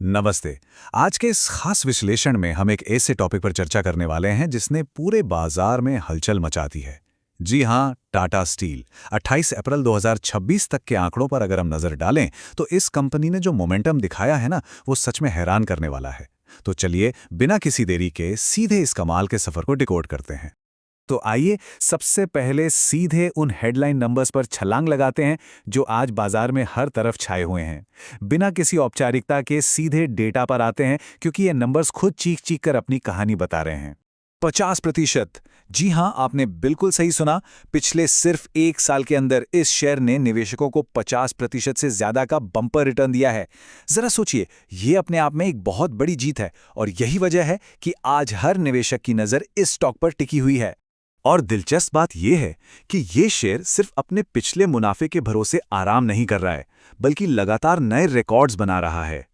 नमस्ते। आज के इस खास विश्लेषण में हम एक ऐसे टॉपिक पर चर्चा करने वाले हैं जिसने पूरे बाजार में हलचल मचा दी है। जी हां, टाटा स्टील। 28 अप्रैल 2026 तक के आंकड़ों पर अगर हम नजर डालें तो इस कंपनी ने जो मोमेंटम दिखाया है ना, वो सच में हैरान करने वाला है। तो चलिए बिना किसी देरी के सीधे इस कमाल के सफर को डिकोड करते हैं। तो आइए सबसे पहले सीधे उन हेडलाइन नंबर्स पर छलांग लगाते हैं जो आज बाजार में हर तरफ छाए हुए हैं। बिना किसी औपचारिकता के सीधे डेटा पर आते हैं क्योंकि ये नंबर्स खुद चीख चीख कर अपनी कहानी बता रहे हैं। 50%। जी हां, आपने बिल्कुल सही सुना। पिछले सिर्फ एक साल के अंदर इस शेयर ने निवेशकों को 50% से ज्यादा का बम्पर रिटर्न दिया है। जरा सोचिए, ये अपने आप में एक बहुत बड़ी जीत है और यही वजह है कि आज हर निवेशक की नजर इस स्टॉक पर टिकी हुई है। और दिलचस्प बात यह है कि ये शेयर सिर्फ अपने पिछले मुनाफे के भरोसे आराम नहीं कर रहा है, बल्कि लगातार नए रिकॉर्ड्स बना रहा है।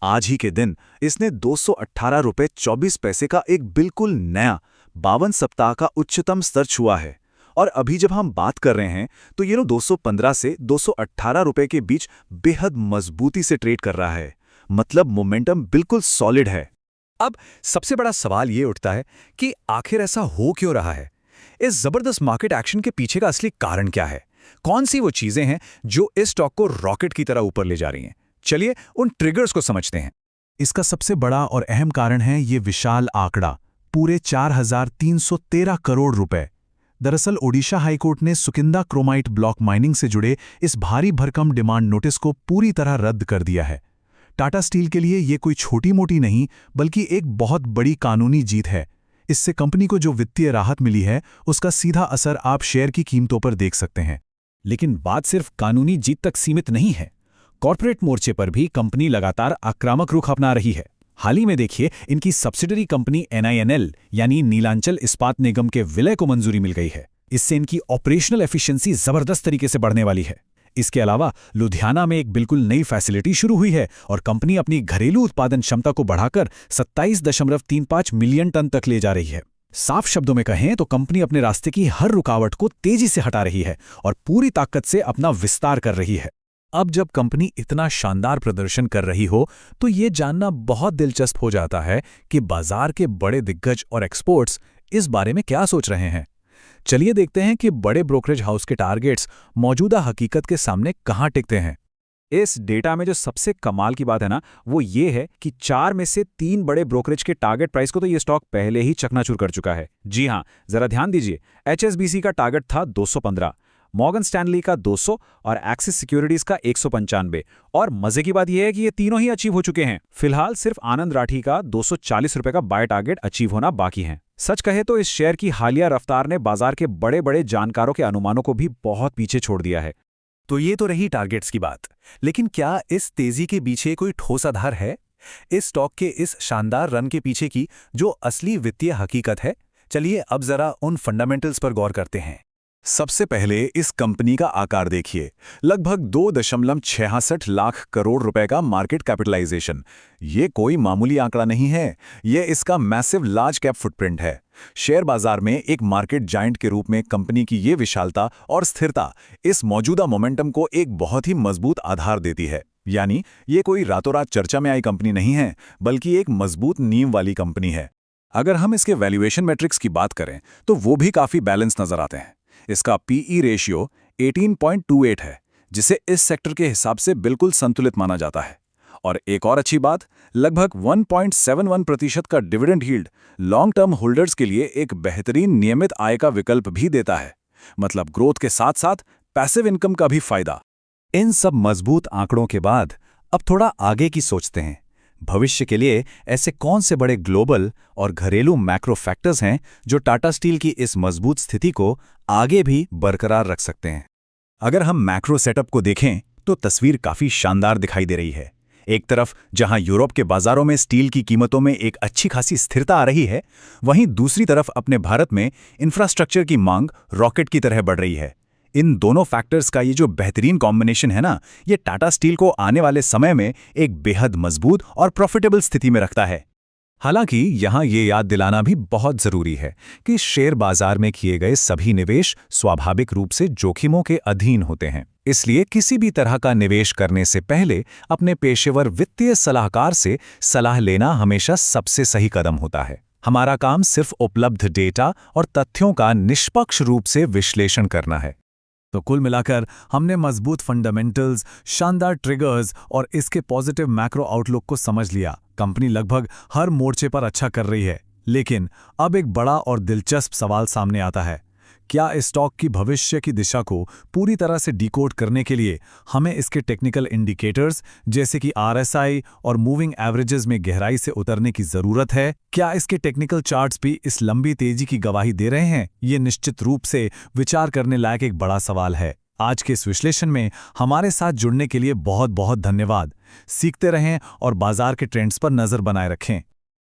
आज ही के दिन इसने 218 रुपये 24 पैसे का एक बिल्कुल नया 52 सप्ताह का उच्चतम स्तर छुआ है। और अभी जब हम बात कर रहे हैं तो ये 215 से 218 रुपये के बीच बेहद मजबूती से ट्रेड कर रहा है। मतलब मोमेंटम बिल्कुल सॉलिड है। अब सबसे बड़ा सवाल ये उठता है कि आखिर ऐसा हो क्यों रहा है? इस जबरदस्त मार्केट एक्शन के पीछे का असली कारण क्या है? कौन सी वो चीजें हैं जो इस स्टॉक को रॉकेट की तरह ऊपर ले जा रही हैं? चलिए उन ट्रिगर्स को समझते हैं। इसका सबसे बड़ा और अहम कारण है ये विशाल आंकड़ा, पूरे 4,313 करोड़ रुपए। दरअसल ओडिशा हाईकोर्ट ने सुकिंदा क्रोमाइट ब्लॉक माइनिंग से जुड़े इस भारी भरकम डिमांड नोटिस को पूरी तरह रद्द कर दिया है। टाटा स्टील के लिए ये कोई छोटी मोटी नहीं, बल्कि एक बहुत बड़ी कानूनी जीत है। इससे कंपनी को जो वित्तीय राहत मिली है, उसका सीधा असर आप शेयर की कीमतों पर देख सकते हैं। लेकिन बात सिर्फ कानूनी जीत तक सीमित नहीं है। कॉर्पोरेट मोर्चे पर भी कंपनी लगातार आक्रामक रुख अपना रही है। हाल ही में देखिए, इनकी सब्सिडरी कंपनी NINL यानी नीलांचल इस्पात निगम के विलय को मंजूरी मिल गई है। इससे इनकी ऑपरेशनल एफिशिएंसी जबरदस्त तरीके से बढ़ने वाली है। इसके अलावा लुधियाना में एक बिल्कुल नई फैसिलिटी शुरू हुई है और कंपनी अपनी घरेलू उत्पादन क्षमता को बढ़ाकर 27.35 मिलियन टन तक ले जा रही है। साफ शब्दों में कहें तो कंपनी अपने रास्ते की हर रुकावट को तेजी से हटा रही है और पूरी ताकत से अपना विस्तार कर रही है। अब जब कंपनी इतना शानदार प्रदर्शन कर रही हो तो ये जानना बहुत दिलचस्प हो जाता है कि बाजार के बड़े दिग्गज और एक्सपर्ट्स इस बारे में क्या सोच रहे हैं। चलिए देखते हैं कि बड़े ब्रोकरेज हाउस के टारगेट्स मौजूदा हकीकत के सामने कहां टिकते हैं। इस डेटा में जो सबसे कमाल की बात है ना, वो ये है कि 4 में से 3 बड़े ब्रोकरेज के टारगेट प्राइस को तो ये स्टॉक पहले ही चकनाचूर कर चुका है। जी हां, जरा ध्यान दीजिए। HSBC का टारगेट था 215, मॉर्गन स्टैनली का 200 और एक्सिस सिक्योरिटीज का 195। और मजे की बात यह है कि ये तीनों ही अचीव हो चुके हैं। फिलहाल सिर्फ आनंद राठी का 240 रुपए का बाय टारगेट अचीव होना बाकी है। सच कहे तो इस शेयर की हालिया रफ्तार ने बाजार के बड़े बड़े जानकारों के अनुमानों को भी बहुत पीछे छोड़ दिया है। तो ये तो रही टारगेट्स की बात, लेकिन क्या इस तेजी के पीछे कोई ठोस आधार है? इस स्टॉक के इस शानदार रन के पीछे की जो असली वित्तीय हकीकत है, चलिए अब जरा उन फंडामेंटल्स पर गौर करते हैं। सबसे पहले इस कंपनी का आकार देखिए, लगभग 2.66 लाख करोड़ रुपए का मार्केट कैपिटलाइजेशन। ये कोई मामूली आंकड़ा नहीं है, ये इसका मैसिव लार्ज कैप फुटप्रिंट है। शेयर बाजार में एक मार्केट जायंट के रूप में कंपनी की ये विशालता और स्थिरता इस मौजूदा मोमेंटम को एक बहुत ही मजबूत आधार देती है। यानी ये कोई रातों रात चर्चा में आई कंपनी नहीं है, बल्कि एक मजबूत नींव वाली कंपनी है। अगर हम इसके वैल्यूएशन मैट्रिक्स की बात करें तो वो भी काफी बैलेंस नजर आते हैं। इसका PE रेशियो 18.28 है, जिसे इस सेक्टर के हिसाब से बिल्कुल संतुलित माना जाता है। और एक और अच्छी बात, लगभग 1.71% का dividend yield long term holders के लिए एक बेहतरीन नियमित आय का विकल्प भी देता है। मतलब ग्रोथ के साथ साथ पैसिव इनकम का भी फायदा। इन सब मजबूत आंकड़ों के बाद अब थोड़ा आगे की सोचते हैं। भविष्य के लिए ऐसे कौन से बड़े ग्लोबल और घरेलू मैक्रो फैक्टर्स हैं जो टाटा स्टील की इस मजबूत स्थिति को आगे भी बरकरार रख सकते हैं? अगर हम मैक्रो सेटअप को देखें तो तस्वीर काफी शानदार दिखाई दे रही है। एक तरफ जहां यूरोप के बाजारों में स्टील की कीमतों में एक अच्छी खासी स्थिरता आ रही है, वहीं दूसरी तरफ अपने भारत में इंफ्रास्ट्रक्चर की मांग रॉकेट की तरह बढ़ रही है। इन दोनों फैक्टर्स का ये जो बेहतरीन कॉम्बिनेशन है ना, ये टाटा स्टील को आने वाले समय में एक बेहद मजबूत और प्रॉफिटेबल स्थिति में रखता है। हालांकि यहाँ ये याद दिलाना भी बहुत जरूरी है कि शेयर बाजार में किए गए सभी निवेश स्वाभाविक रूप से जोखिमों के अधीन होते हैं। इसलिए किसी भी तरह का निवेश करने से पहले अपने पेशेवर वित्तीय सलाहकार से सलाह लेना हमेशा सबसे सही कदम होता है। हमारा काम सिर्फ उपलब्ध डेटा और तथ्यों का निष्पक्ष रूप से विश्लेषण करना है। तो कुल मिलाकर हमने मजबूत फंडामेंटल्स, शानदार ट्रिगर्स और इसके पॉजिटिव मैक्रो आउटलुक को समझ लिया। कंपनी लगभग हर मोर्चे पर अच्छा कर रही है, लेकिन अब एक बड़ा और दिलचस्प सवाल सामने आता है। क्या इस स्टॉक की भविष्य की दिशा को पूरी तरह से डिकोड करने के लिए हमें इसके टेक्निकल इंडिकेटर्स जैसे कि RSI और मूविंग एवरेजेस में गहराई से उतरने की जरूरत है? क्या इसके टेक्निकल चार्ट्स भी इस लंबी तेजी की गवाही दे रहे हैं? ये निश्चित रूप से विचार करने लायक एक बड़ा सवाल है। आज के इस विश्लेषण में हमारे साथ जुड़ने के लिए बहुत बहुत धन्यवाद। सीखते रहें और बाजार के ट्रेंड्स पर नजर बनाए रखें।